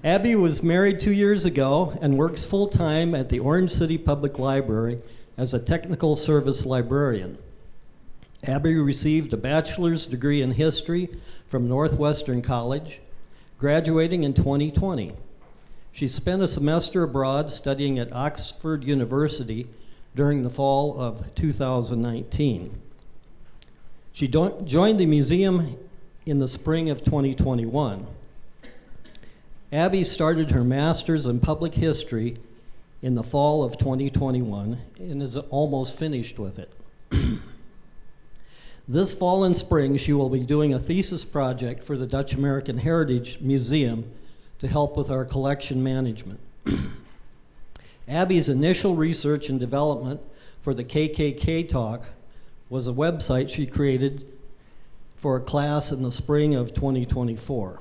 Abby was married 2 years ago and works full-time at the Orange City Public Library as a technical service librarian. Abby received a bachelor's degree in history from Northwestern College, graduating in 2020. She spent a semester abroad studying at Oxford University during the fall of 2019. She joined the museum in the spring of 2021. Abby started her master's in public history in the fall of 2021 and is almost finished with it. This fall and spring, she will be doing a thesis project for the Dutch American Heritage Museum to help with our collection management. Abby's initial research and development for the KKK talk was a website she created for a class in the spring of 2024.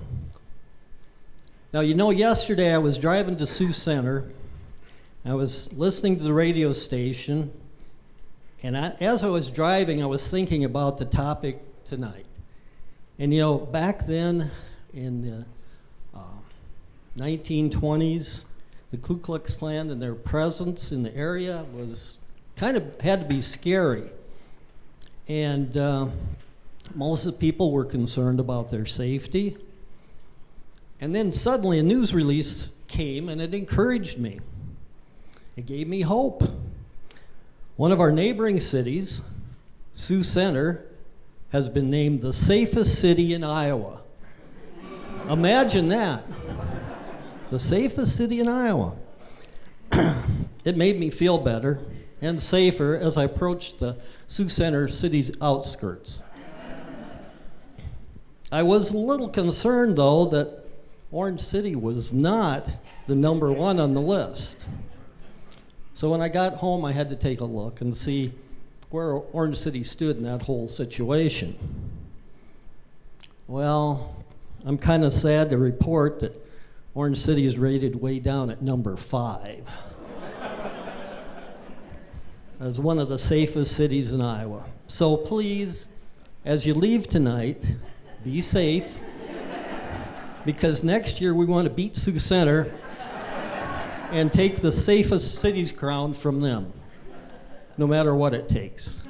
Now, you know, yesterday I was driving to Sioux Center. I was listening to the radio station, and as I was driving, I was thinking about the topic tonight. And you know, back then in the 1920s, the Ku Klux Klan and their presence in the area was had to be scary. And most of the people were concerned about their safety. And then suddenly a news release came and it encouraged me. It gave me hope. One of our neighboring cities, Sioux Center, has been named the safest city in Iowa. Imagine that. The safest city in Iowa. It made me feel better and safer as I approached the Sioux Center city's outskirts. I was a little concerned, though, that Orange City was not the number one on the list. So when I got home, I had to take a look and see where Orange City stood in that whole situation. Well, I'm kind of sad to report that Orange City is rated way down at number 5. As one of the safest cities in Iowa. So please, as you leave tonight, be safe, because next year we want to beat Sioux Center and take the safest city's crown from them, no matter what it takes.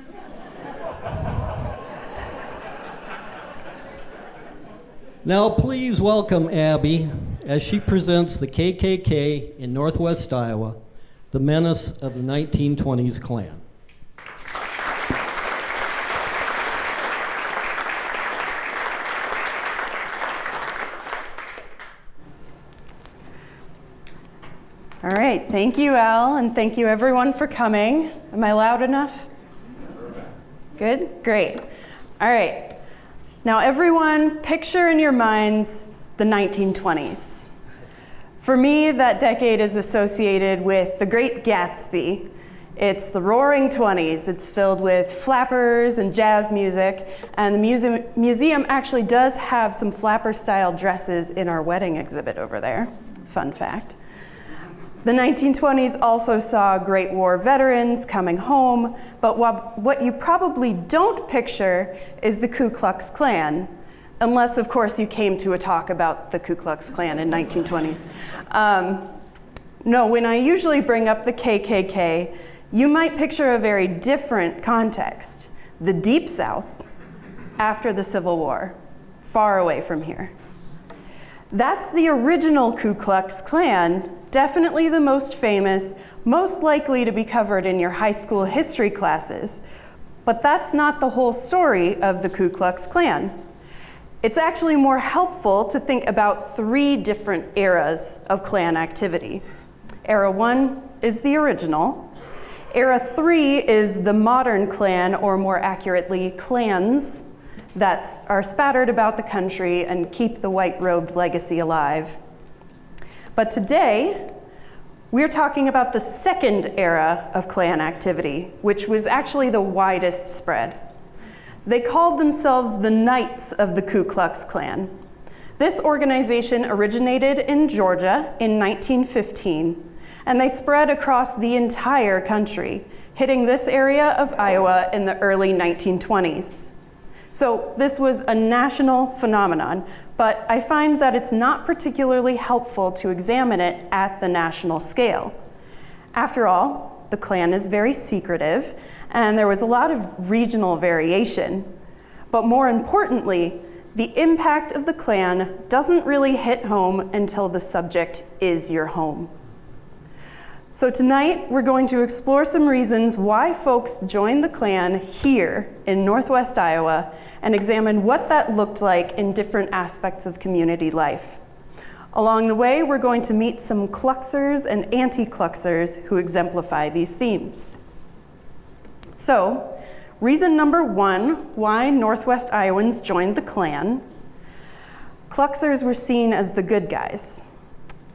Now please welcome Abby as she presents the KKK in Northwest Iowa, the menace of the 1920s Klan. All right, thank you, Al, and thank you everyone for coming. Am I loud enough? Good? Great. All right. Now everyone, picture in your minds the 1920s. For me, that decade is associated with The Great Gatsby. It's the roaring 20s. It's filled with flappers and jazz music, and the museum actually does have some flapper-style dresses in our wedding exhibit over there. Fun fact. The 1920s also saw Great War veterans coming home, but what you probably don't picture is the Ku Klux Klan, unless, of course, you came to a talk about the Ku Klux Klan in 1920s. No, when I usually bring up the KKK, you might picture a very different context. The Deep South, after the Civil War, far away from here. That's the original Ku Klux Klan, definitely the most famous, most likely to be covered in your high school history classes. But that's not the whole story of the Ku Klux Klan. It's actually more helpful to think about 3 different eras of Klan activity. Era 1 is the original. Era 3 is the modern Klan, or more accurately, clans that are spattered about the country and keep the white-robed legacy alive. But today, we're talking about the second era of Klan activity, which was actually the widest spread. They called themselves the Knights of the Ku Klux Klan. This organization originated in Georgia in 1915, and they spread across the entire country, hitting this area of Iowa in the early 1920s. So this was a national phenomenon, but I find that it's not particularly helpful to examine it at the national scale. After all, the Klan is very secretive, and there was a lot of regional variation. But more importantly, the impact of the Klan doesn't really hit home until the subject is your home. So tonight, we're going to explore some reasons why folks joined the Klan here in Northwest Iowa and examine what that looked like in different aspects of community life. Along the way, we're going to meet some Kluxers and anti-Kluxers who exemplify these themes. So, reason number one why Northwest Iowans joined the Klan: Kluxers were seen as the good guys.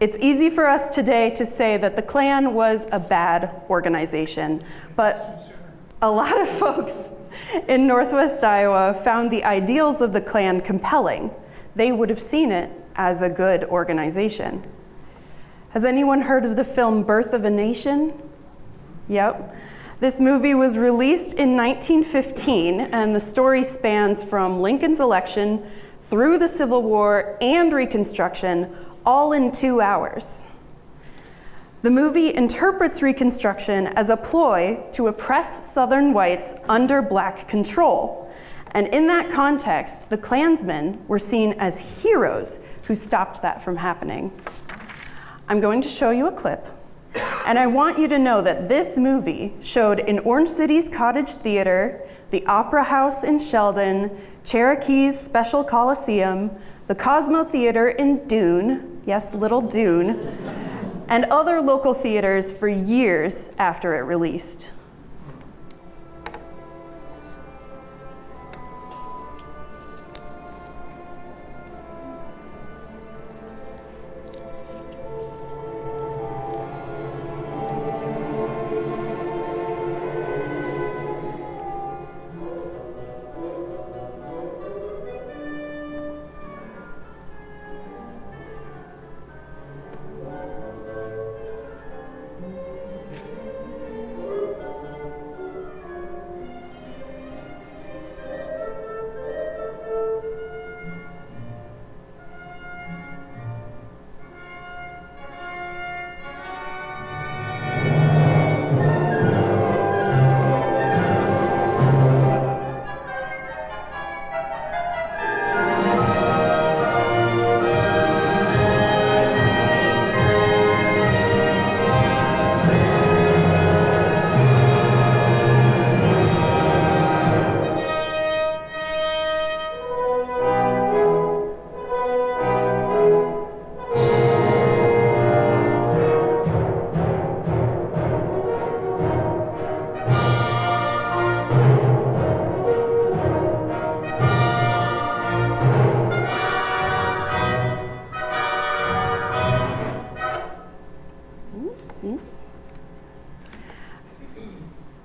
It's easy for us today to say that the Klan was a bad organization, but a lot of folks in Northwest Iowa found the ideals of the Klan compelling. They would have seen it as a good organization. Has anyone heard of the film Birth of a Nation? Yep. This movie was released in 1915, and the story spans from Lincoln's election through the Civil War and Reconstruction, all in 2 hours. The movie interprets Reconstruction as a ploy to oppress Southern whites under Black control. And in that context, the Klansmen were seen as heroes who stopped that from happening. I'm going to show you a clip, and I want you to know that this movie showed in Orange City's Cottage Theater, the Opera House in Sheldon, Cherokee's Special Coliseum, the Cosmo Theater in Dune, yes, Little Dune, and other local theaters for years after it released.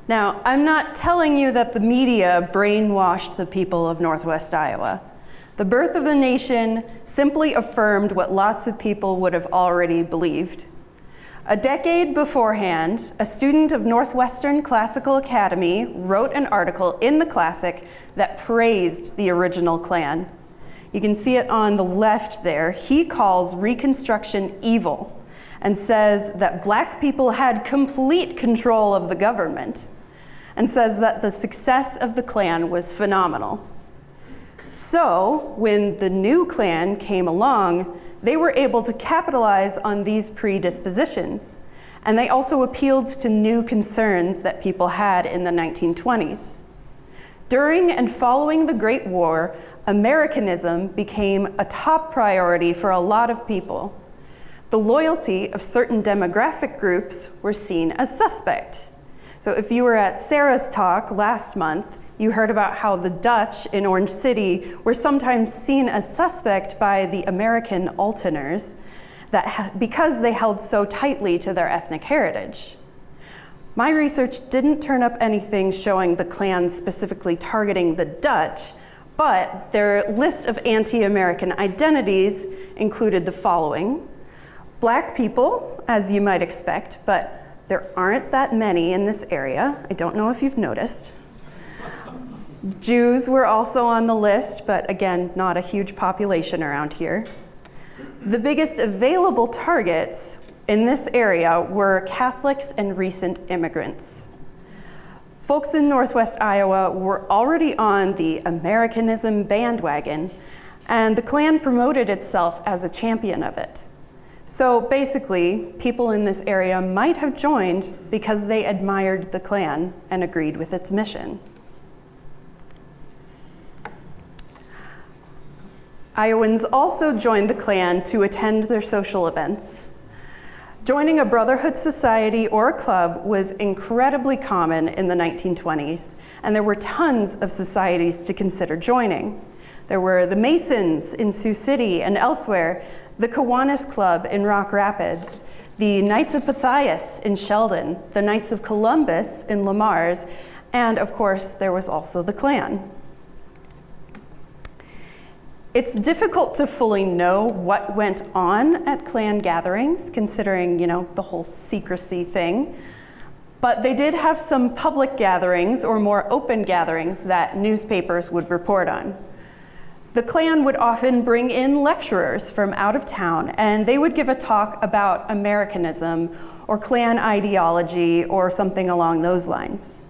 Now, I'm not telling you that the media brainwashed the people of Northwest Iowa. The Birth of the Nation simply affirmed what lots of people would have already believed. A decade beforehand, a student of Northwestern Classical Academy wrote an article in the Classic that praised the original Klan. You can see it on the left there. He calls Reconstruction evil and says that Black people had complete control of the government, and says that the success of the Klan was phenomenal. So, when the new Klan came along, they were able to capitalize on these predispositions, and they also appealed to new concerns that people had in the 1920s. During and following the Great War, Americanism became a top priority for a lot of people. The loyalty of certain demographic groups were seen as suspect. So if you were at Sarah's talk last month, you heard about how the Dutch in Orange City were sometimes seen as suspect by the American Altoners because they held so tightly to their ethnic heritage. My research didn't turn up anything showing the Klan specifically targeting the Dutch, but their list of anti-American identities included the following: Black people, as you might expect, but there aren't that many in this area. I don't know if you've noticed. Jews were also on the list, but again, not a huge population around here. The biggest available targets in this area were Catholics and recent immigrants. Folks in Northwest Iowa were already on the Americanism bandwagon, and the Klan promoted itself as a champion of it. So basically, people in this area might have joined because they admired the Klan and agreed with its mission. Iowans also joined the Klan to attend their social events. Joining a brotherhood society or a club was incredibly common in the 1920s, and there were tons of societies to consider joining. There were the Masons in Sioux City and elsewhere, the Kiwanis Club in Rock Rapids, the Knights of Pythias in Sheldon, the Knights of Columbus in Le Mars, and of course, there was also the Klan. It's difficult to fully know what went on at Klan gatherings, considering, the whole secrecy thing. But they did have some public gatherings or more open gatherings that newspapers would report on. The Klan would often bring in lecturers from out of town, and they would give a talk about Americanism or Klan ideology or something along those lines.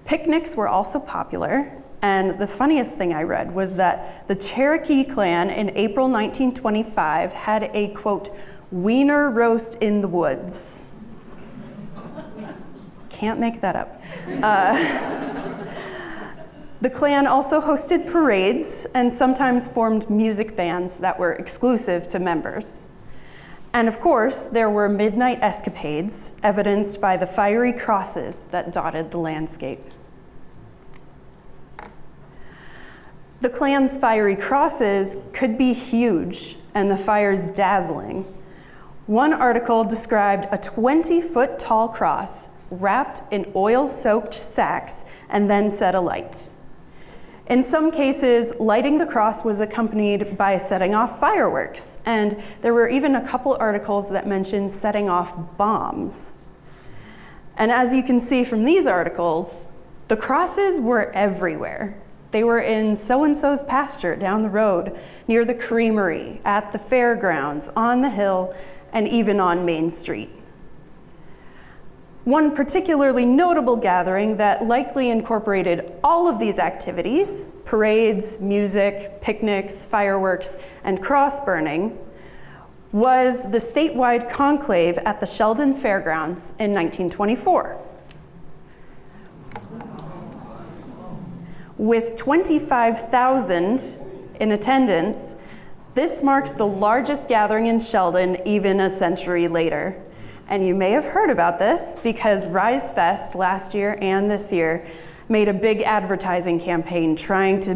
Picnics were also popular. And the funniest thing I read was that the Cherokee Klan in April 1925 had a, quote, wiener roast in the woods. Can't make that up. The Klan also hosted parades and sometimes formed music bands that were exclusive to members. And of course, there were midnight escapades, evidenced by the fiery crosses that dotted the landscape. The Klan's fiery crosses could be huge and the fires dazzling. One article described a 20-foot tall cross wrapped in oil-soaked sacks and then set alight. In some cases, lighting the cross was accompanied by setting off fireworks, and there were even a couple articles that mentioned setting off bombs. And as you can see from these articles, the crosses were everywhere. They were in so-and-so's pasture down the road, near the creamery, at the fairgrounds, on the hill, and even on Main Street. One particularly notable gathering that likely incorporated all of these activities, parades, music, picnics, fireworks, and cross burning, was the statewide conclave at the Sheldon Fairgrounds in 1924. With 25,000 in attendance, this marks the largest gathering in Sheldon even a century later. And you may have heard about this because Rise Fest last year and this year made a big advertising campaign trying to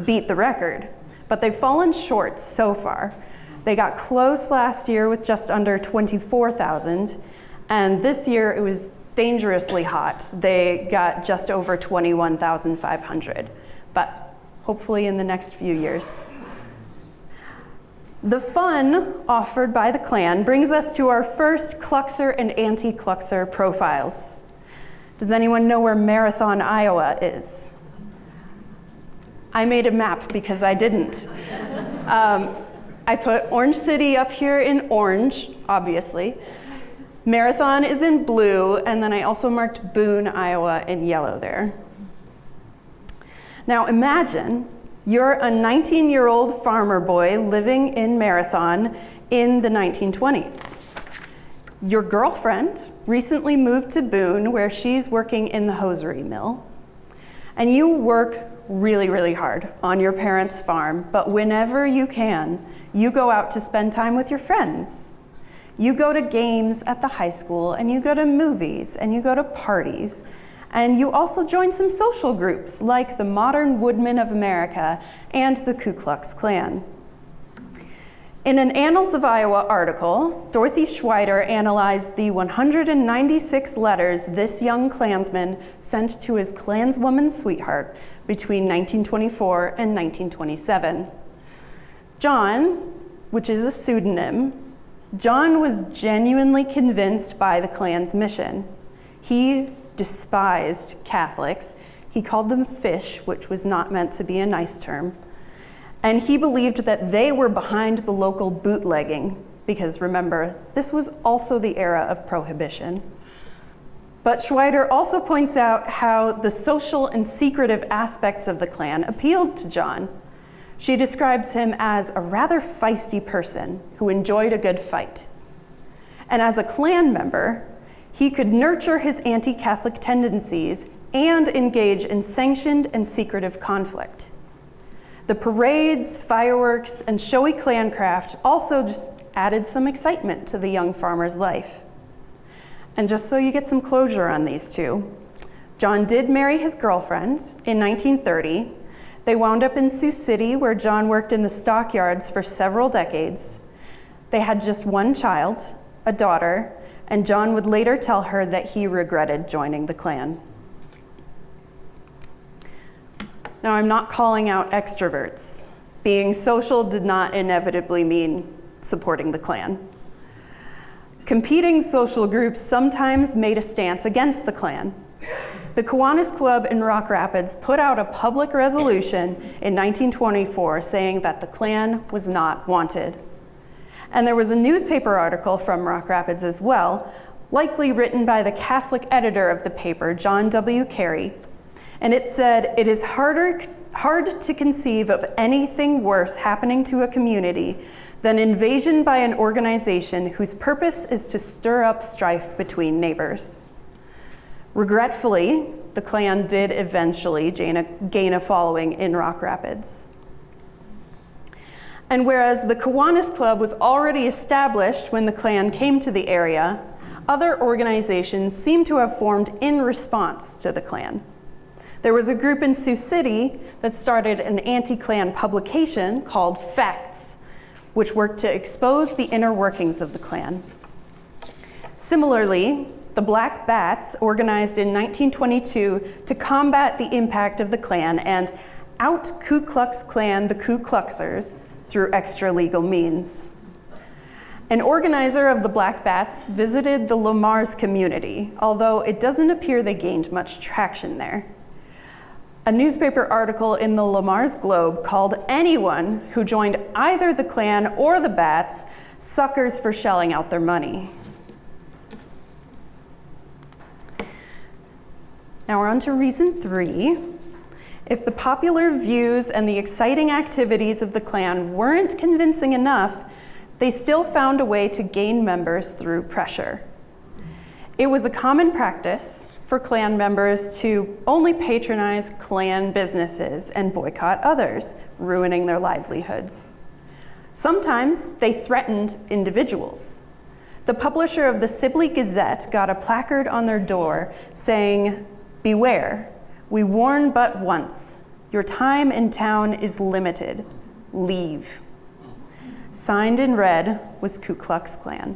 beat the record. But they've fallen short so far. They got close last year with just under 24,000, and this year it was dangerously hot. They got just over 21,500, but hopefully in the next few years. The fun offered by the Klan brings us to our first Kluxer and anti-Kluxer profiles. Does anyone know where Marathon, Iowa is? I made a map because I didn't. I put Orange City up here in orange, obviously. Marathon is in blue, and then I also marked Boone, Iowa in yellow there. Now imagine you're a 19-year-old farmer boy living in Marathon in the 1920s. Your girlfriend recently moved to Boone, where she's working in the hosiery mill. And you work really, really hard on your parents' farm, but whenever you can, you go out to spend time with your friends. You go to games at the high school, and you go to movies, and you go to parties. And you also join some social groups like the Modern Woodmen of America and the Ku Klux Klan. In an Annals of Iowa article, Dorothy Schweider analyzed the 196 letters this young Klansman sent to his Klanswoman sweetheart between 1924 and 1927. John, which is a pseudonym, John was genuinely convinced by the Klan's mission. He despised Catholics. He called them fish, which was not meant to be a nice term. And he believed that they were behind the local bootlegging, because remember, this was also the era of prohibition. But Schweider also points out how the social and secretive aspects of the Klan appealed to John. She describes him as a rather feisty person who enjoyed a good fight. And as a Klan member, he could nurture his anti-Catholic tendencies and engage in sanctioned and secretive conflict. The parades, fireworks, and showy Klancraft also just added some excitement to the young farmer's life. And just so you get some closure on these two, John did marry his girlfriend in 1930. They wound up in Sioux City, where John worked in the stockyards for several decades. They had just one child, a daughter, and John would later tell her that he regretted joining the Klan. Now, I'm not calling out extroverts. Being social did not inevitably mean supporting the Klan. Competing social groups sometimes made a stance against the Klan. The Kiwanis Club in Rock Rapids put out a public resolution in 1924 saying that the Klan was not wanted. And there was a newspaper article from Rock Rapids as well, likely written by the Catholic editor of the paper, John W. Carey. And it said, "It is hard to conceive of anything worse happening to a community than invasion by an organization whose purpose is to stir up strife between neighbors." Regretfully, the Klan did eventually gain a following in Rock Rapids. And whereas the Kiwanis Club was already established when the Klan came to the area, other organizations seem to have formed in response to the Klan. There was a group in Sioux City that started an anti-Klan publication called Facts, which worked to expose the inner workings of the Klan. Similarly, the Black Bats organized in 1922 to combat the impact of the Klan and out Ku Klux Klan the Ku Kluxers through extra-legal means. An organizer of the Black Bats visited the Lamar's community, although it doesn't appear they gained much traction there. A newspaper article in the Lamar's Globe called anyone who joined either the Klan or the Bats suckers for shelling out their money. Now we're on to reason 3. If the popular views and the exciting activities of the Klan weren't convincing enough, they still found a way to gain members through pressure. It was a common practice for Klan members to only patronize Klan businesses and boycott others, ruining their livelihoods. Sometimes they threatened individuals. The publisher of the Sibley Gazette got a placard on their door saying, "Beware, we warn but once. Your time in town is limited. Leave." Signed in red was Ku Klux Klan.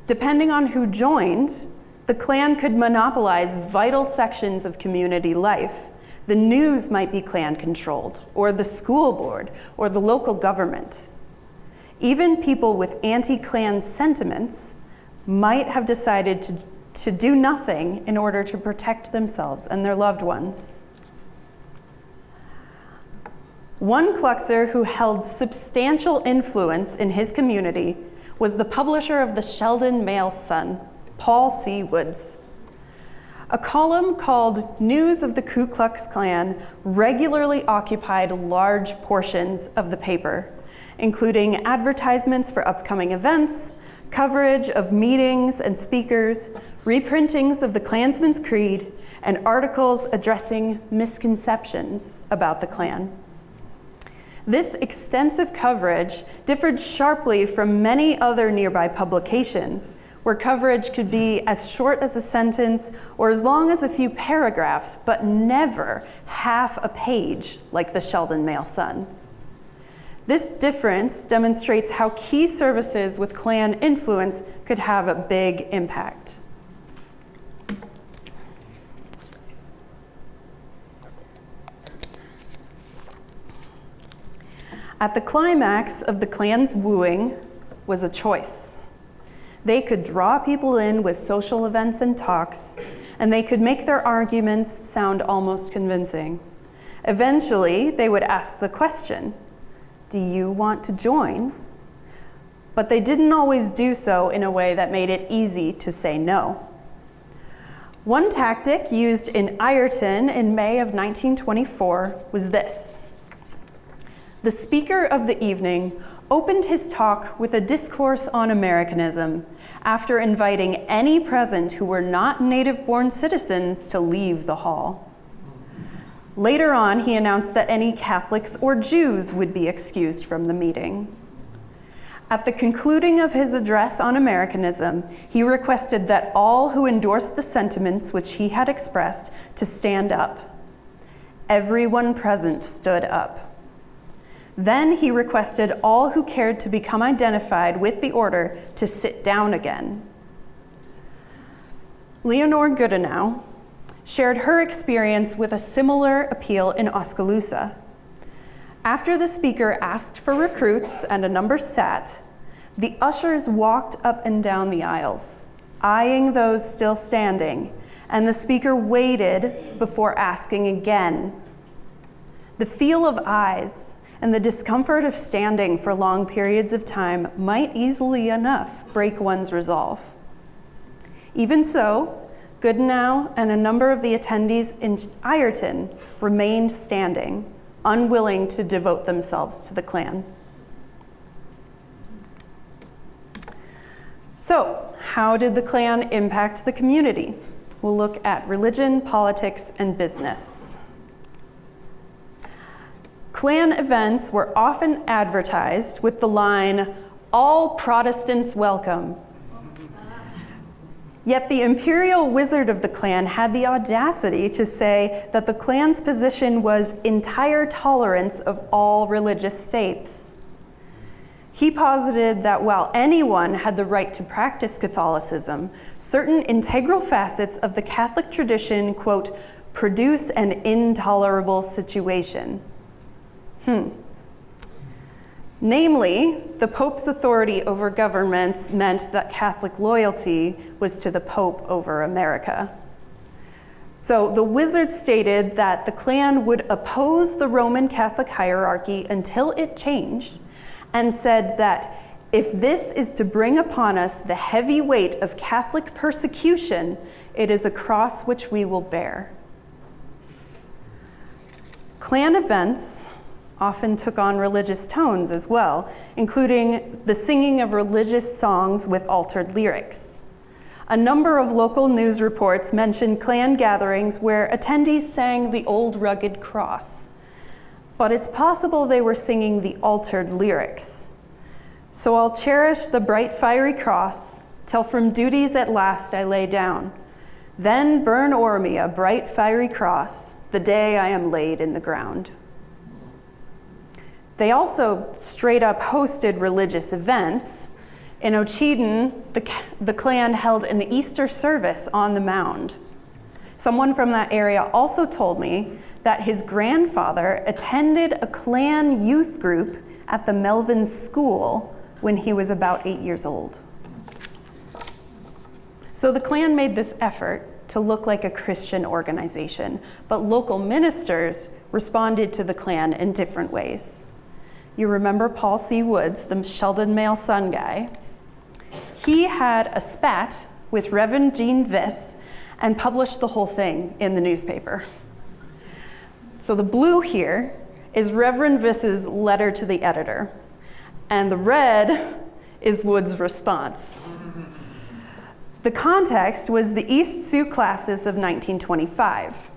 Depending on who joined, the Klan could monopolize vital sections of community life. The news might be Klan-controlled, or the school board, or the local government. Even people with anti-Klan sentiments might have decided to do nothing in order to protect themselves and their loved ones. One Kluxer who held substantial influence in his community was the publisher of the Sheldon Mail Sun, Paul C. Woods. A column called News of the Ku Klux Klan regularly occupied large portions of the paper, including advertisements for upcoming events, coverage of meetings and speakers, reprintings of the Klansman's Creed, and articles addressing misconceptions about the Klan. This extensive coverage differed sharply from many other nearby publications, where coverage could be as short as a sentence or as long as a few paragraphs, but never half a page like the Sheldon Mail Sun. This difference demonstrates how key services with Klan influence could have a big impact. At the climax of the Klan's wooing was a choice. They could draw people in with social events and talks, and they could make their arguments sound almost convincing. Eventually, they would ask the question, "Do you want to join?" But they didn't always do so in a way that made it easy to say no. One tactic used in Ireton in May of 1924 was this. The speaker of the evening opened his talk with a discourse on Americanism after inviting any present who were not native-born citizens to leave the hall. Later on, he announced that any Catholics or Jews would be excused from the meeting. At the concluding of his address on Americanism, he requested that all who endorsed the sentiments which he had expressed to stand up. Everyone present stood up. Then he requested all who cared to become identified with the order to sit down again. Leonore Goodenow shared her experience with a similar appeal in Oskaloosa. After the speaker asked for recruits and a number sat, the ushers walked up and down the aisles, eyeing those still standing, and the speaker waited before asking again. The feel of eyes and the discomfort of standing for long periods of time might easily enough break one's resolve. Even so, Goodenow and a number of the attendees in Ireton remained standing, unwilling to devote themselves to the Klan. So, how did the Klan impact the community? We'll look at religion, politics, and business. Klan events were often advertised with the line, "All Protestants welcome." Yet the imperial wizard of the Klan had the audacity to say that the Klan's position was entire tolerance of all religious faiths. He posited that while anyone had the right to practice Catholicism, certain integral facets of the Catholic tradition, quote, produce an intolerable situation. Namely, the Pope's authority over governments meant that Catholic loyalty was to the Pope over America. So the wizard stated that the Klan would oppose the Roman Catholic hierarchy until it changed, and said that if this is to bring upon us the heavy weight of Catholic persecution, it is a cross which we will bear. Klan events often took on religious tones as well, including the singing of religious songs with altered lyrics. A number of local news reports mentioned Klan gatherings where attendees sang the old rugged cross, but it's possible they were singing the altered lyrics. So I'll cherish the bright fiery cross, till from duties at last I lay down. Then burn o'er me a bright fiery cross, the day I am laid in the ground. They also straight up hosted religious events. In Ocheyedan, the Klan held an Easter service on the mound. Someone from that area also told me that his grandfather attended a Klan youth group at the Melvin School when he was about 8 years old. So the Klan made this effort to look like a Christian organization, but local ministers responded to the Klan in different ways. You remember Paul C. Woods, the Sheldon Male Sun guy? He had a spat with Reverend Gene Viss and published the whole thing in the newspaper. So the blue here is Reverend Viss's letter to the editor, and the red is Wood's response. The context was the East Sioux classes of 1925.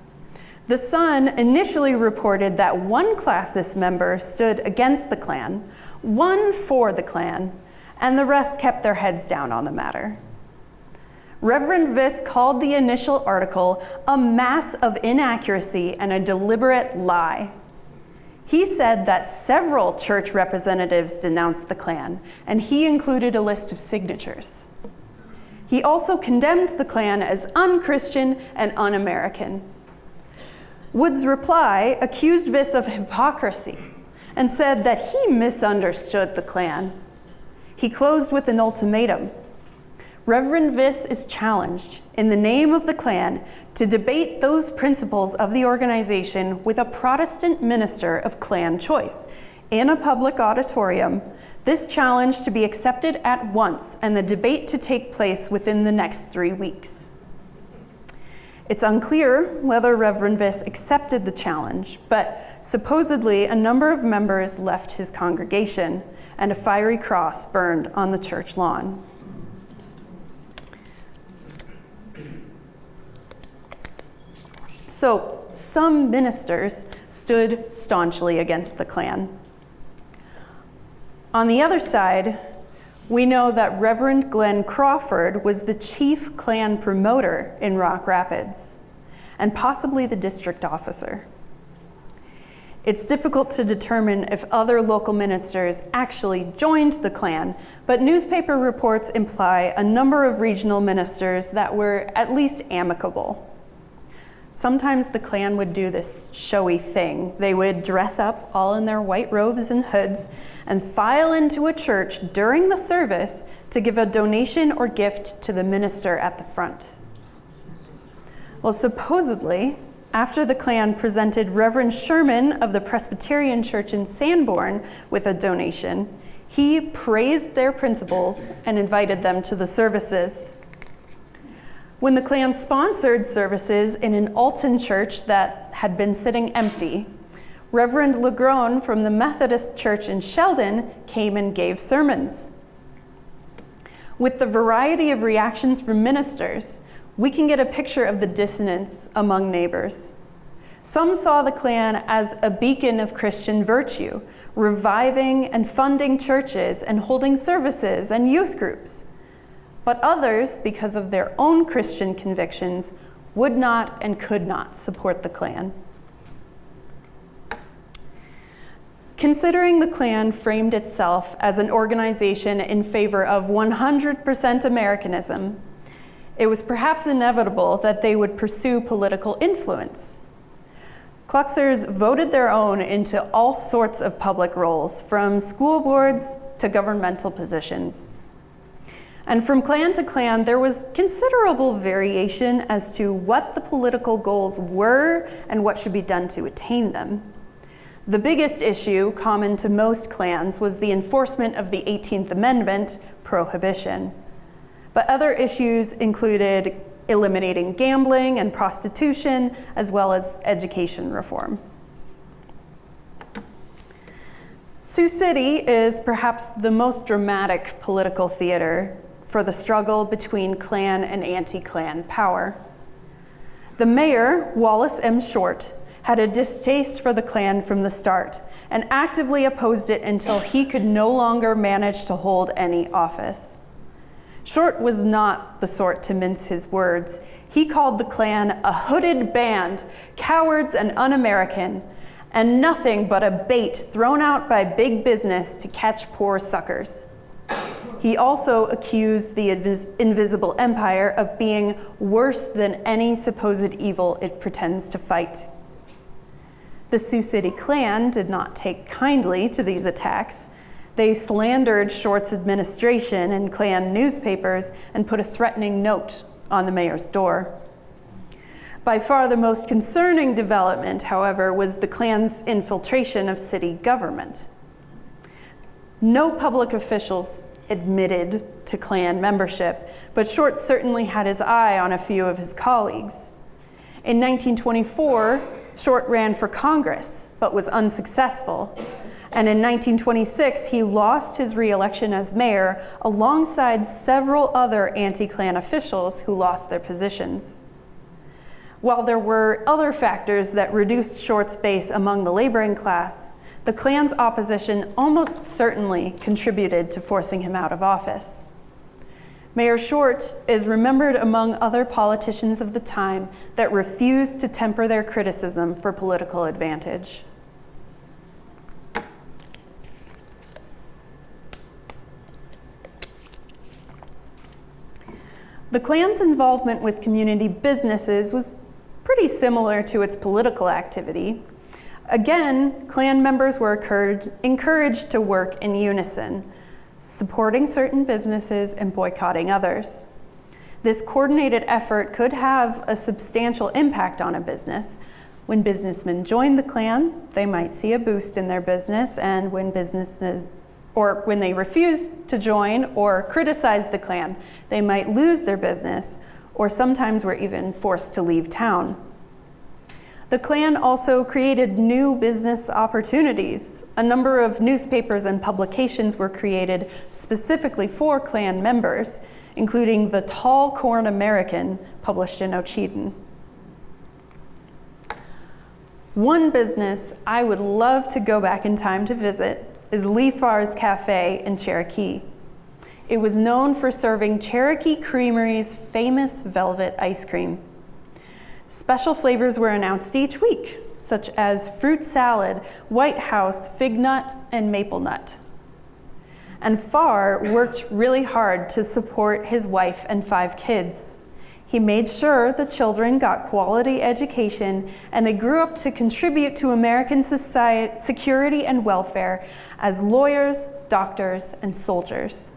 The Sun initially reported that one classis member stood against the Klan, one for the Klan, and the rest kept their heads down on the matter. Reverend Viss called the initial article a mass of inaccuracy and a deliberate lie. He said that several church representatives denounced the Klan, and he included a list of signatures. He also condemned the Klan as unchristian and un-American. Wood's reply accused Viss of hypocrisy and said that he misunderstood the Klan. He closed with an ultimatum. Reverend Viss is challenged in the name of the Klan to debate those principles of the organization with a Protestant minister of Klan choice in a public auditorium. This challenge to be accepted at once and the debate to take place within the next 3 weeks. It's unclear whether Reverend Viss accepted the challenge, but supposedly a number of members left his congregation and a fiery cross burned on the church lawn. So some ministers stood staunchly against the Klan. On the other side, we know that Reverend Glenn Crawford was the chief Klan promoter in Rock Rapids, and possibly the district officer. It's difficult to determine if other local ministers actually joined the Klan, but newspaper reports imply a number of regional ministers that were at least amicable. Sometimes the Klan would do this showy thing. They would dress up all in their white robes and hoods and file into a church during the service to give a donation or gift to the minister at the front. Well, supposedly, after the Klan presented Reverend Sherman of the Presbyterian Church in Sanborn with a donation, he praised their principles and invited them to the services. When the Klan sponsored services in an Alton church that had been sitting empty, Reverend LeGrone from the Methodist Church in Sheldon came and gave sermons. With the variety of reactions from ministers, we can get a picture of the dissonance among neighbors. Some saw the Klan as a beacon of Christian virtue, reviving and funding churches and holding services and youth groups. But others, because of their own Christian convictions, would not and could not support the Klan. Considering the Klan framed itself as an organization in favor of 100% Americanism, it was perhaps inevitable that they would pursue political influence. Kluxers voted their own into all sorts of public roles, from school boards to governmental positions. And from Klan to Klan, there was considerable variation as to what the political goals were and what should be done to attain them. The biggest issue, common to most Klans, was the enforcement of the 18th Amendment, prohibition. But other issues included eliminating gambling and prostitution, as well as education reform. Sioux City is perhaps the most dramatic political theater for the struggle between Klan and anti-Klan power. The mayor, Wallace M. Short, had a distaste for the Klan from the start and actively opposed it until he could no longer manage to hold any office. Short was not the sort to mince his words. He called the Klan a hooded band, cowards and un-American, and nothing but a bait thrown out by big business to catch poor suckers. He also accused the invisible empire of being worse than any supposed evil it pretends to fight. The Sioux City Klan did not take kindly to these attacks. They slandered Short's administration in Klan newspapers and put a threatening note on the mayor's door. By far the most concerning development, however, was the Klan's infiltration of city government. No public officials admitted to Klan membership, but Short certainly had his eye on a few of his colleagues. In 1924, Short ran for Congress, but was unsuccessful. And in 1926, he lost his re-election as mayor alongside several other anti-Klan officials who lost their positions. While there were other factors that reduced Short's base among the laboring class, the Klan's opposition almost certainly contributed to forcing him out of office. Mayor Short is remembered among other politicians of the time that refused to temper their criticism for political advantage. The Klan's involvement with community businesses was pretty similar to its political activity. Again, Klan members were encouraged to work in unison, supporting certain businesses and boycotting others. This coordinated effort could have a substantial impact on a business. When businessmen join the Klan, they might see a boost in their business, and when they refuse to join or criticize the Klan, they might lose their business, or sometimes were even forced to leave town. The Klan also created new business opportunities. A number of newspapers and publications were created specifically for Klan members, including the Tall Corn American, published in Ocheyedan. One business I would love to go back in time to visit is Lee Farr's Cafe in Cherokee. It was known for serving Cherokee Creamery's famous velvet ice cream. Special flavors were announced each week, such as fruit salad, White House, fig nut, and maple nut. And Farr worked really hard to support his wife and 5 kids. He made sure the children got quality education and they grew up to contribute to American society, security and welfare as lawyers, doctors, and soldiers.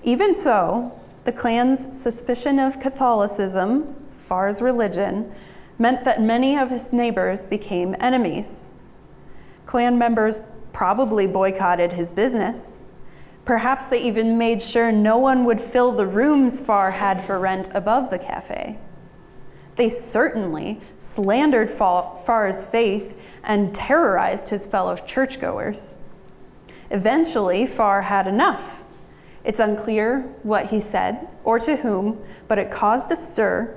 Even so, the Klan's suspicion of Catholicism, Farr's religion, meant that many of his neighbors became enemies. Klan members probably boycotted his business. Perhaps they even made sure no one would fill the rooms Farr had for rent above the cafe. They certainly slandered Farr's faith and terrorized his fellow churchgoers. Eventually, Farr had enough. It's unclear what he said or to whom, but it caused a stir,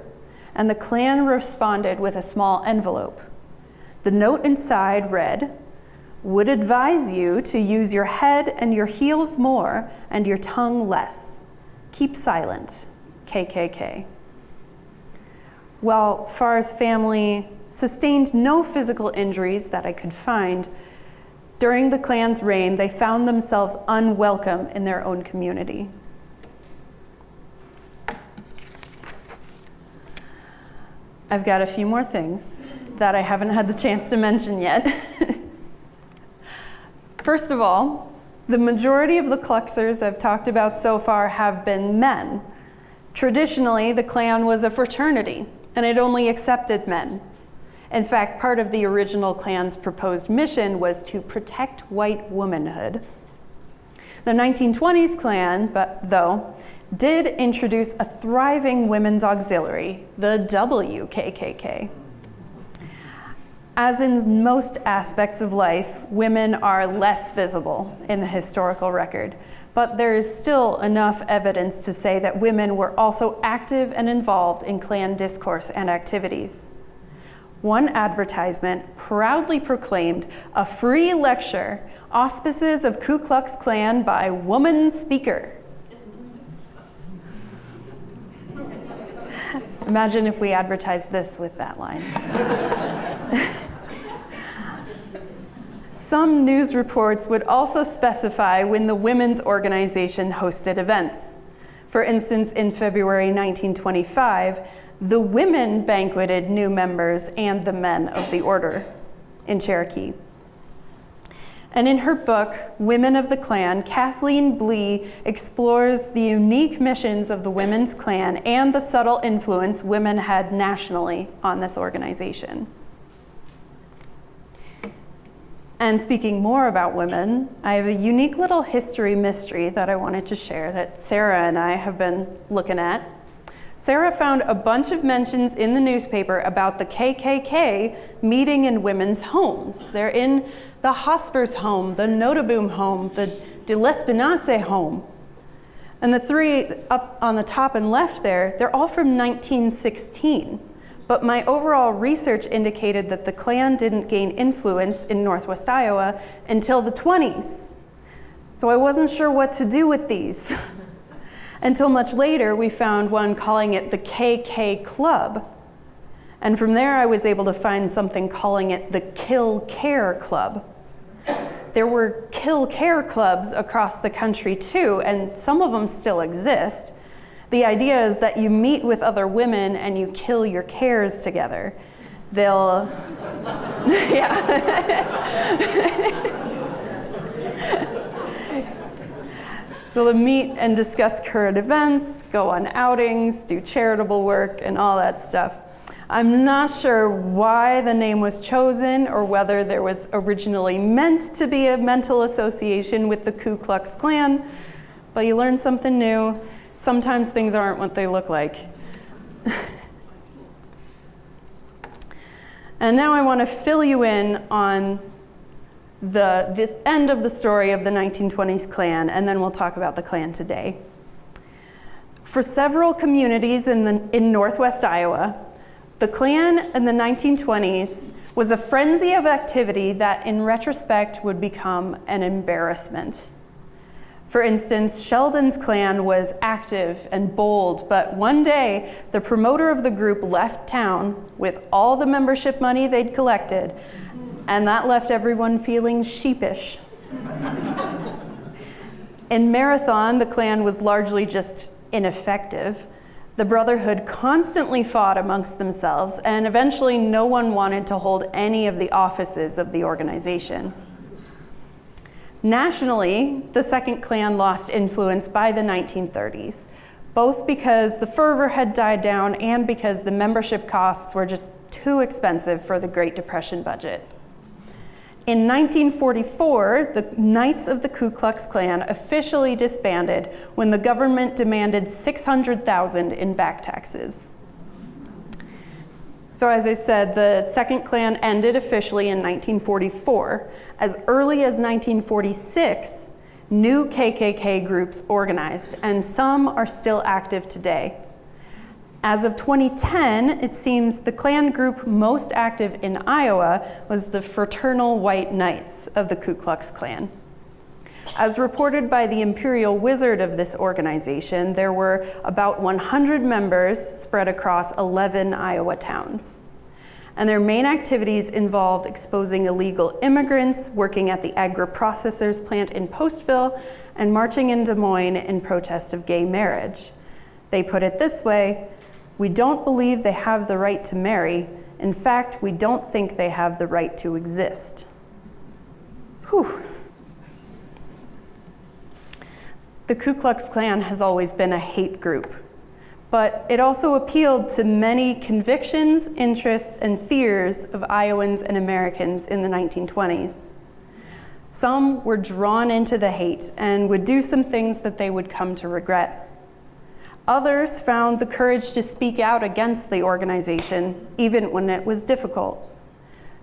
and the Klan responded with a small envelope. The note inside read, "Would advise you to use your head and your heels more and your tongue less. Keep silent, KKK." While Farr's family sustained no physical injuries that I could find, during the Klan's reign, they found themselves unwelcome in their own community. I've got a few more things that I haven't had the chance to mention yet. First of all, the majority of the Kluxers I've talked about so far have been men. Traditionally, the Klan was a fraternity, and it only accepted men. In fact, part of the original Klan's proposed mission was to protect white womanhood. The 1920s Klan, though, did introduce a thriving women's auxiliary, the WKKK. As in most aspects of life, women are less visible in the historical record, but there is still enough evidence to say that women were also active and involved in Klan discourse and activities. One advertisement proudly proclaimed a free lecture, auspices of Ku Klux Klan by woman speaker. Imagine if we advertised this with that line. Some news reports would also specify when the women's organization hosted events. For instance, in February 1925, the women banqueted new members and the men of the order in Cherokee. And in her book, Women of the Klan, Kathleen Blee explores the unique missions of the Women's Klan and the subtle influence women had nationally on this organization. And speaking more about women, I have a unique little history mystery that I wanted to share that Sarah and I have been looking at. Sarah found a bunch of mentions in the newspaper about the KKK meeting in women's homes. They're in the Hospers home, the Notaboom home, the de l'Espinasse home. And the 3 up on the top and left there, they're all from 1916. But my overall research indicated that the Klan didn't gain influence in Northwest Iowa until the 20s. So I wasn't sure what to do with these. Until much later, we found one calling it the KK Club. And from there, I was able to find something calling it the Kill Care Club. There were Kill Care clubs across the country too, and some of them still exist. The idea is that you meet with other women and you kill your cares together. They'll, yeah. So they'll meet and discuss current events, go on outings, do charitable work, and all that stuff. I'm not sure why the name was chosen or whether there was originally meant to be a mental association with the Ku Klux Klan, but you learn something new. Sometimes things aren't what they look like. And now I want to fill you in on this end of the story of the 1920s Klan, and then we'll talk about the Klan today. For several communities in northwest Iowa, the Klan in the 1920s was a frenzy of activity that in retrospect would become an embarrassment. For instance, Sheldon's Klan was active and bold, but one day the promoter of the group left town with all the membership money they'd collected, and that left everyone feeling sheepish. In Marathon, the Klan was largely just ineffective. The Brotherhood constantly fought amongst themselves, and eventually no one wanted to hold any of the offices of the organization. Nationally, the Second Klan lost influence by the 1930s, both because the fervor had died down and because the membership costs were just too expensive for the Great Depression budget. In 1944, the Knights of the Ku Klux Klan officially disbanded when the government demanded $600,000 in back taxes. So as I said, the Second Klan ended officially in 1944. As early as 1946, new KKK groups organized, and some are still active today. As of 2010, it seems the Klan group most active in Iowa was the Fraternal White Knights of the Ku Klux Klan. As reported by the Imperial Wizard of this organization, there were about 100 members spread across 11 Iowa towns. And their main activities involved exposing illegal immigrants, working at the agri-processors plant in Postville, and marching in Des Moines in protest of gay marriage. They put it this way: we don't believe they have the right to marry. In fact, we don't think they have the right to exist. Whew. The Ku Klux Klan has always been a hate group, but it also appealed to many convictions, interests, and fears of Iowans and Americans in the 1920s. Some were drawn into the hate and would do some things that they would come to regret. Others found the courage to speak out against the organization, even when it was difficult.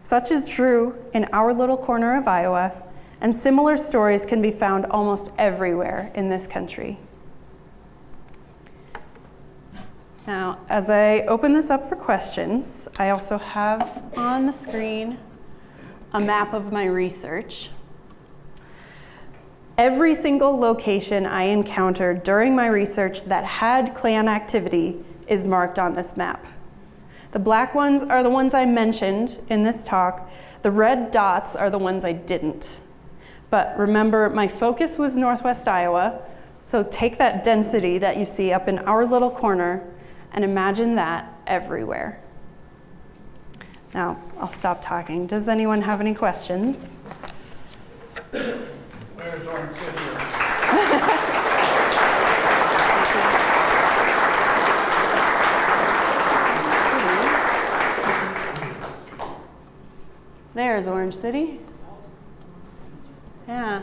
Such is true in our little corner of Iowa, and similar stories can be found almost everywhere in this country. Now, as I open this up for questions, I also have on the screen a map of my research. Every single location I encountered during my research that had Klan activity is marked on this map. The black ones are the ones I mentioned in this talk. The red dots are the ones I didn't. But remember, my focus was Northwest Iowa, so take that density that you see up in our little corner and imagine that everywhere. Now, I'll stop talking. Does anyone have any questions? Where's Orange City? There's Orange City. Yeah.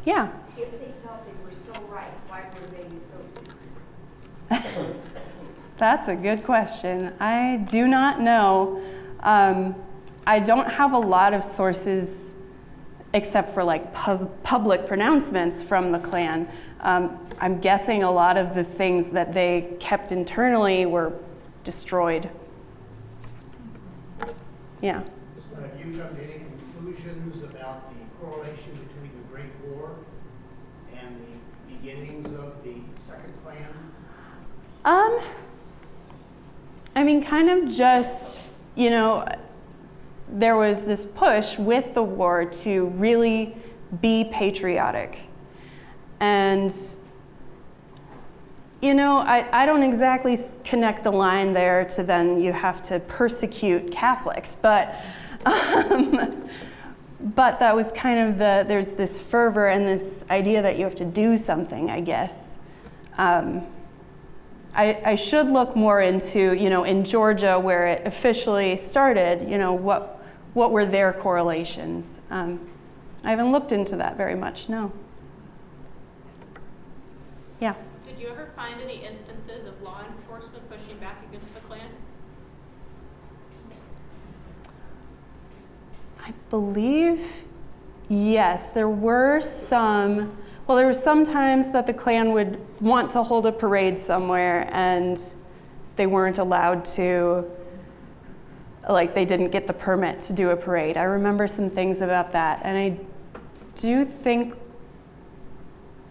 Yeah. If they felt they were so right, why were they so secret? That's a good question. I do not know. I don't have a lot of sources except for like public pronouncements from the Klan. I'm guessing a lot of the things that they kept internally were destroyed. Yeah. So have you come to any conclusions about the correlation between the Great War and the beginnings of the Second Klan? I mean, kind of just, you know, there was this push with the war to really be patriotic. And You know, I don't exactly connect the line there to then you have to persecute Catholics, but that was kind of there's this fervor and this idea that you have to do something, I guess. I should look more into, you know, in Georgia where it officially started, you know, what were their correlations. I haven't looked into that very much, no. Yeah. Did you ever find any instances of law enforcement pushing back against the Klan? I believe, yes, there were some. Well, there were some times that the Klan would want to hold a parade somewhere and they weren't allowed to, like they didn't get the permit to do a parade. I remember some things about that, and I do think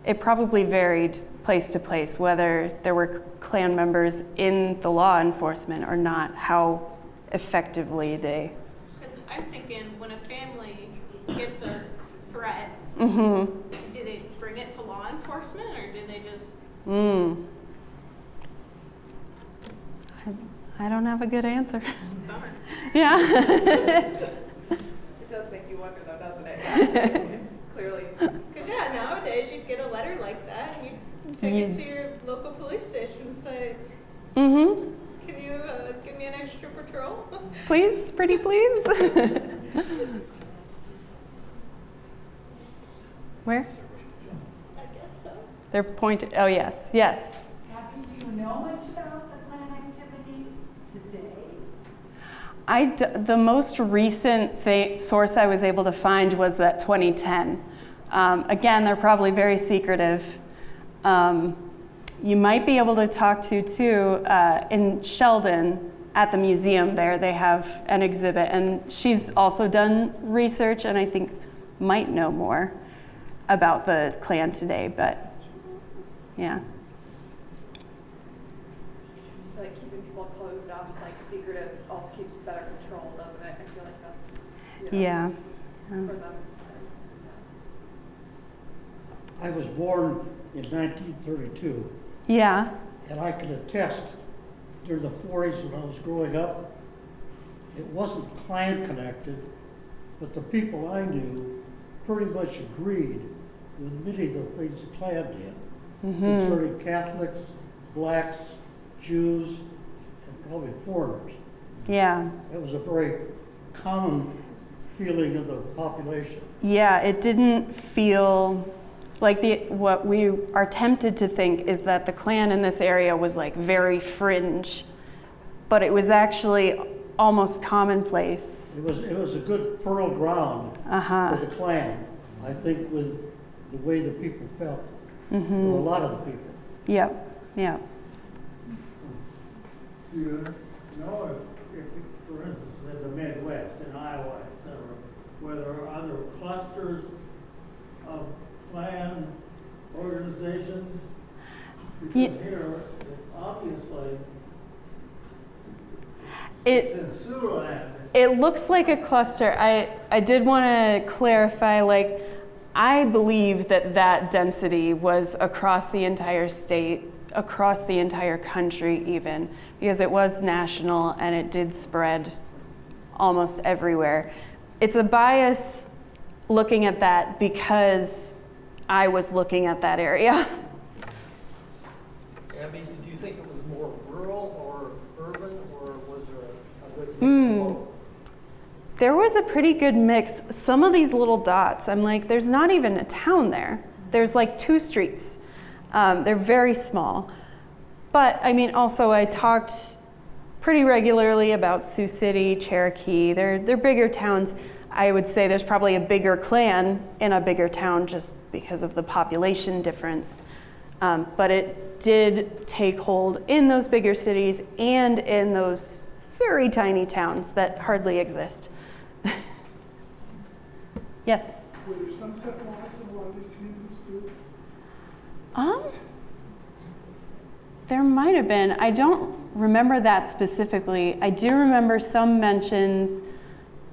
it probably varied place to place whether there were Klan members in the law enforcement or not, how effectively they. Because I'm thinking when a family gets a threat, Mm-hmm. do they bring it to law enforcement or do they just? I don't have a good answer. Bummer. Yeah. It does make you wonder, though, doesn't it? Yeah. Clearly. Because nowadays you'd get a letter like that and you'd take it to your local police station and say, Mm-hmm. can you give me an extra patrol? Please, pretty please. Where? I guess so. They're pointed. Oh, yes, yes. Kathy, do you know much about the Klan activity today? The most recent source I was able to find was that 2010. Again, they're probably very secretive. You might be able to talk to, too, in Sheldon at the museum there, they have an exhibit, and she's also done research and I think might know more about the Klan today, but yeah. So, like, keeping people closed off, like, secretive, also keeps better control, doesn't it? I feel like that's, you know, Yeah. for them. I was born in 1932, Yeah. and I can attest during the 40s when I was growing up, it wasn't Klan connected, but the people I knew pretty much agreed with many of the things the Klan did concerning Catholics, blacks, Jews, and probably foreigners. Yeah. It was a very common feeling of the population. Yeah, it didn't feel like what we are tempted to think is that the Klan in this area was like very fringe, but it was actually almost commonplace. It was a good fertile ground for the Klan, I think, with the way the people felt, or a lot of the people. Yep, yep. Do you know if, for instance, in the Midwest, in Iowa, et cetera, where there are other clusters of Klan organizations? Because here, it's obviously, it's in Siouxland. It looks like a cluster. I did want to clarify, like, I believe that density was across the entire state, across the entire country even, because it was national and it did spread almost everywhere. It's a bias looking at that because I was looking at that area. Abby, do you think it was more rural or urban, or was there a good mix of both? There was a pretty good mix. Some of these little dots, I'm like, there's not even a town there. There's like 2 streets. They're very small. But I mean, also I talked pretty regularly about Sioux City, Cherokee. They're bigger towns. I would say there's probably a bigger Klan in a bigger town just because of the population difference. But it did take hold in those bigger cities and in those very tiny towns that hardly exist. Yes? Were there sunset laws in a lot of these communities too? There might have been. I don't remember that specifically. I do remember some mentions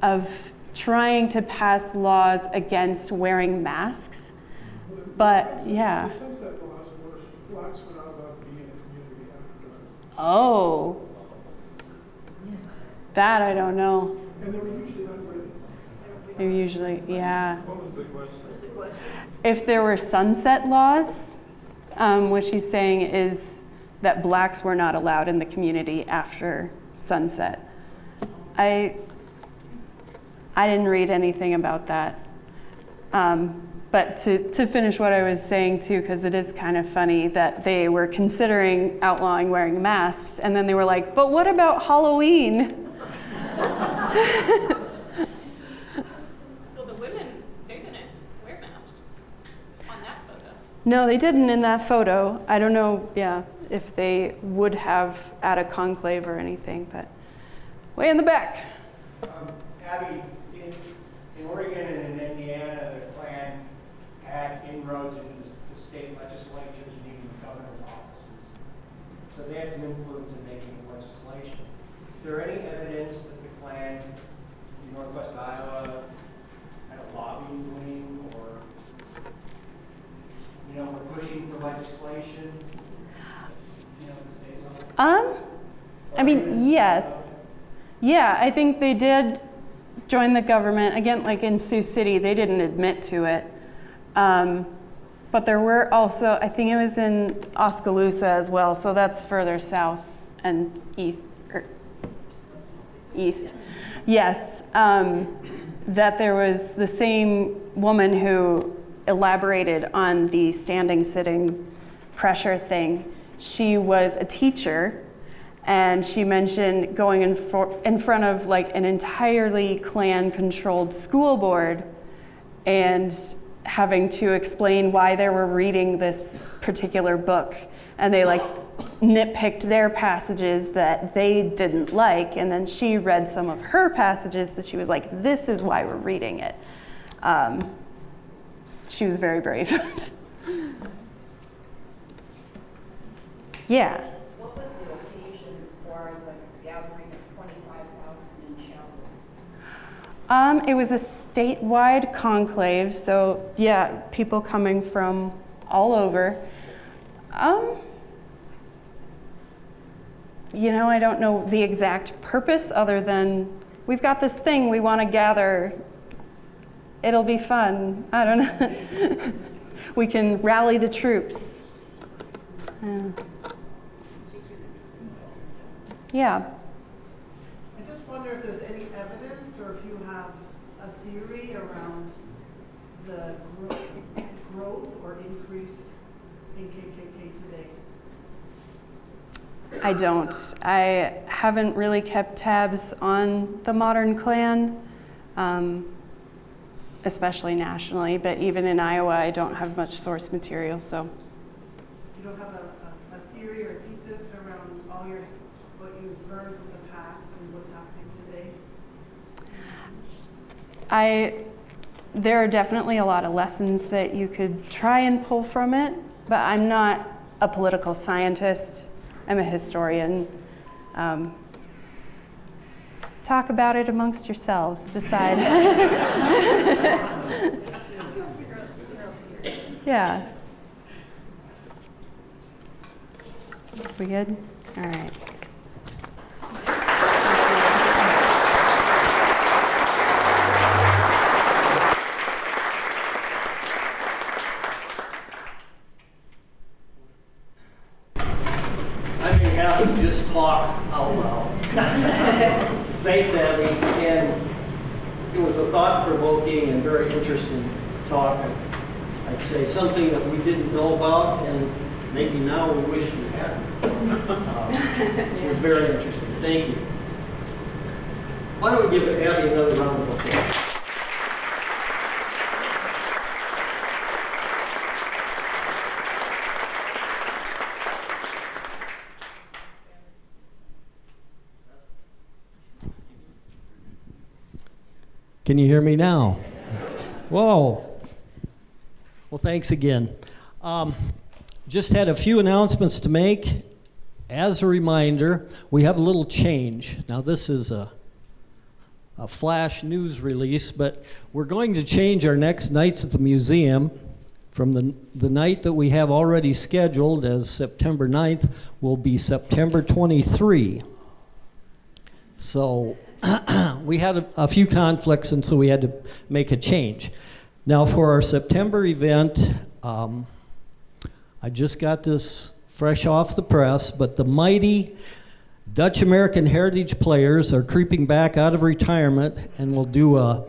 of trying to pass laws against wearing masks. But yeah. The sunset laws were blacks were not allowed to be in a Oh. That I don't know. And they were usually unrated. They're usually, yeah. What was the question? If there were sunset laws, what she's saying is that blacks were not allowed in the community after sunset. I didn't read anything about that. But to finish what I was saying too, because it is kind of funny that they were considering outlawing wearing masks, and then they were like, but what about Halloween? Well, the women, they didn't wear masks on that photo. No, they didn't in that photo. I don't know, yeah, if they would have at a conclave or anything, but way in the back. Abby, in Oregon and in Indiana, the Klan had inroads into the state legislatures and even the governor's offices. So they had some influence in making legislation. Is there any evidence that the Klan in Northwest Iowa had a lobbying wing or, were pushing for legislation? The state level? I mean, yes. Yeah, I think they did join the government. Again, like in Sioux City, they didn't admit to it. But there were also, I think it was in Oskaloosa as well, so that's further south and east. Yes, that there was the same woman who elaborated on the standing, sitting pressure thing. She was a teacher, and she mentioned going in front of like an entirely Klan-controlled school board and having to explain why they were reading this particular book. And they like nitpicked their passages that they didn't like, and then she read some of her passages that she was like, this is why we're reading it. She was very brave. Yeah. What was the occasion for the gathering of 25,000 in Shelby? It was a statewide conclave, so yeah, people coming from all over. I don't know the exact purpose other than we've got this thing we want to gather. It'll be fun. I don't know. We can rally the troops. Yeah. I just wonder if there's any evidence or if you have a theory around the growth or increase in KKK today. I don't. I haven't really kept tabs on the modern Klan, especially nationally, but even in Iowa, I don't have much source material, so. You don't have a theory or thesis around what you've learned from the past and what's happening today? There are definitely a lot of lessons that you could try and pull from it, but I'm not a political scientist. I'm a historian. Talk about it amongst yourselves, decide. Yeah. We good? All right. Just talk out loud. Thanks, Abby. And it was a thought-provoking and very interesting talk. I'd say something that we didn't know about, and maybe now we wish we hadn't. It was very interesting. Thank you. Why don't we give Abby another round of applause? Can you hear me now? Whoa. Well, thanks again. Just had a few announcements to make. As a reminder, we have a little change. Now, this is a flash news release, but we're going to change our next nights at the museum from the night that we have already scheduled as September 9th will be September 23. So we had a few conflicts, and so we had to make a change. Now for our September event, I just got this fresh off the press, but the mighty Dutch American Heritage Players are creeping back out of retirement and will do a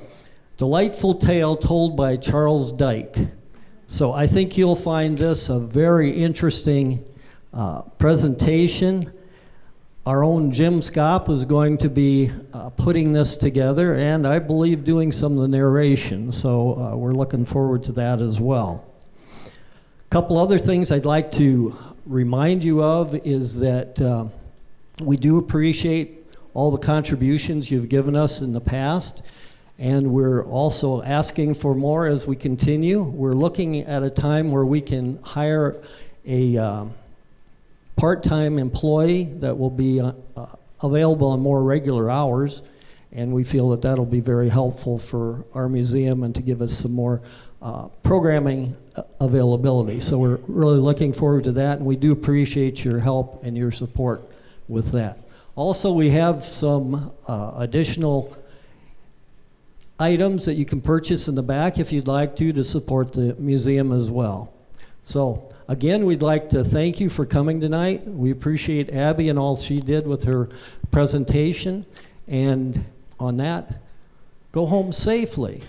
delightful tale told by Charles Dyke. So I think you'll find this a very interesting presentation. Our own Jim Scopp is going to be putting this together, and I believe doing some of the narration. So we're looking forward to that as well. A couple other things I'd like to remind you of is that we do appreciate all the contributions you've given us in the past, and we're also asking for more as we continue. We're looking at a time where we can hire a part-time employee that will be available on more regular hours, and we feel that that'll be very helpful for our museum and to give us some more programming availability. So we're really looking forward to that, and we do appreciate your help and your support with that. Also, we have some additional items that you can purchase in the back if you'd like to support the museum as well. So again, we'd like to thank you for coming tonight. We appreciate Abby and all she did with her presentation. And on that, go home safely.